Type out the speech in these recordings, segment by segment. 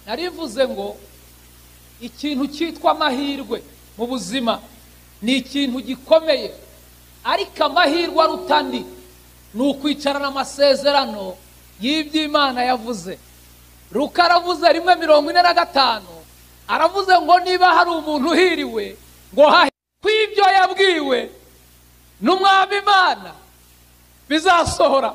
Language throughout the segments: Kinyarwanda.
narivuze ngo ikintu cyitwa amahirwe mu buzima ni ikintu gikomeye, ariko amahirwe arutandi ni ukwicarana amasezerano y'iby'Imana yavuze. Luka aravuze 1:45 aravuze ngo niba hari umuntu uhiriwe ngo kw'ibyo yabwiwe n'Umwami Imana bizasohora.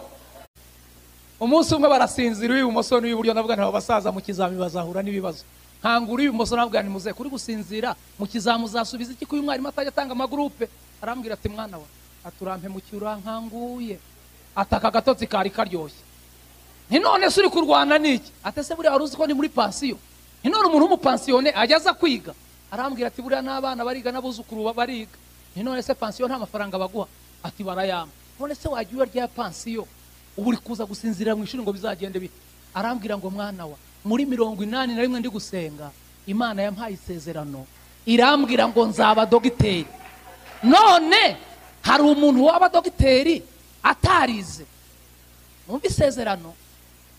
Umunsi umwe barasinzira uw'ibumoso n'uw'iburyo, navuga nti abasaza mu kizami bazahura n'ibibazo. Nkangura uw'ibumoso navuga nti muze kuri gusinzira mu kizami uzasubiza iki ko uyu mwarimu atajya atanga amagroupe? Arambwira ati mwana wa aturampe mu cyura nkanguye ataka gatotsi kari karyoshye. Nti none suri kurwana niki? Atese buri aruzi ko ni muri pansiyo. Nti none umuntu w'umupansione ajyaza kwiga? Arambwira ati buri n'abana bariga n'abuzukuru bariga. Nti none se pansiyo nta mafaranga baguha? Ati barayama. None se wagiye rya pansiyo uburi kuza gusinzira mu ishuri ngo bizagende bite? Arambwira ngo mwana wa muri 81 ndi gusenga Imana yampaye isezerano irambwira ngo nzaba dogiteri. None hari umuntu waba dogiteri atarize? Numva isezerano.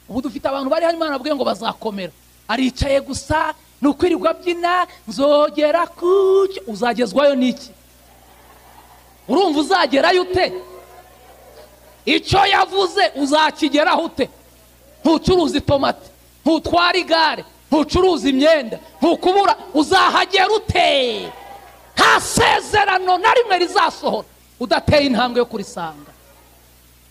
Ubu dufite abantu bari hari Imana abwiye ngo bazakomera, aricaye gusa nukwirirwa byina nzogera kuki. Uzagezwayo niki? Urumva uzagerayo ute? Icyo yavuze uzakigeraho ute? Ntucuruza itomati, ntutwara igare, ntucuruza imyenda, ntukubura, uzahagera ute? Nta sezerano na rimwe rizasohora udateye intambwe yo kurisanga.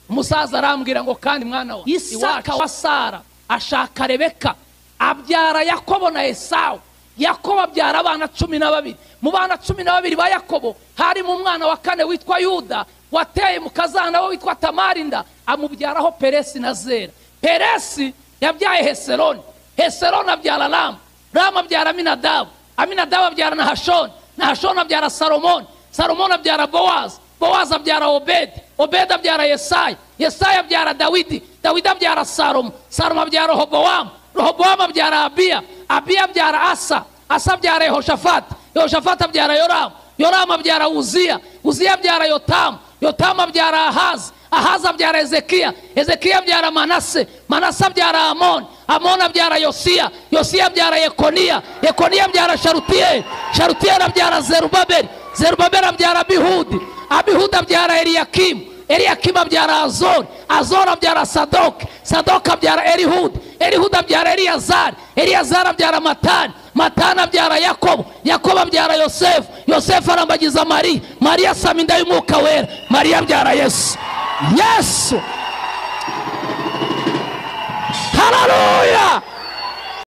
Umusaza arambwira ngo kandi mwana wa Isaka wa Sara ashaka Rebeka, abyara Yakobo na Esau. Yakobo abyara abana 12. Mu bana 12 ba Yakobo hari mu mwana wa kane witwa Yuda wateye mu kazana we witwa Tamarinda, amubyaraho Peresi na Zera. Peresi yabyaye Hesironi, Hesironi abyara Ramu, Ramu abyara Aminadabu, Aminadabu abyara Nahashoni, Nahashoni abyara Salomoni, Salomoni abyara Bowazi, Bowazi abyara Obedi, Obedi abyara Yesaya, Yesaya abyara Dawidi, Dawidi abyara Salomo, Salomo abyara Rehobowamu, Rehobowamu abyara Abiya, Abiya abyara Asa, Asa abyara Yehoshafati, Yehoshafati abyara Yoramu, Yoramu abyara Uziya, Uziya abyara Yotamu, Yotamu abyara Ahazi, Ahazi abyara Ezekiya, Ezekiya abyara Manase, Manase abyara Amoni, Amoni abyara Yosiya, Yosiya abyara Yekoniya, Yekoniya abyara Sharutiyeli, Sharutiyeli abyara Zerubabeli, Zerubabeli abyara Abihudi, Abihudi abyara Eliyakimu, Eliyakimu abyara Azori, Azori abyara Sadoki, Sadoki abyara Elihudi, Elihudi abyara Eliyazari, Eliyazari abyara Matani, Matani abyara Yakobo, Yakobo abyara Yosefu, Yosefu arambagiza Mariya, Mariya asama inda y'Umwuka Wera, Mariya abyara Yesu. Yesu, haleluya.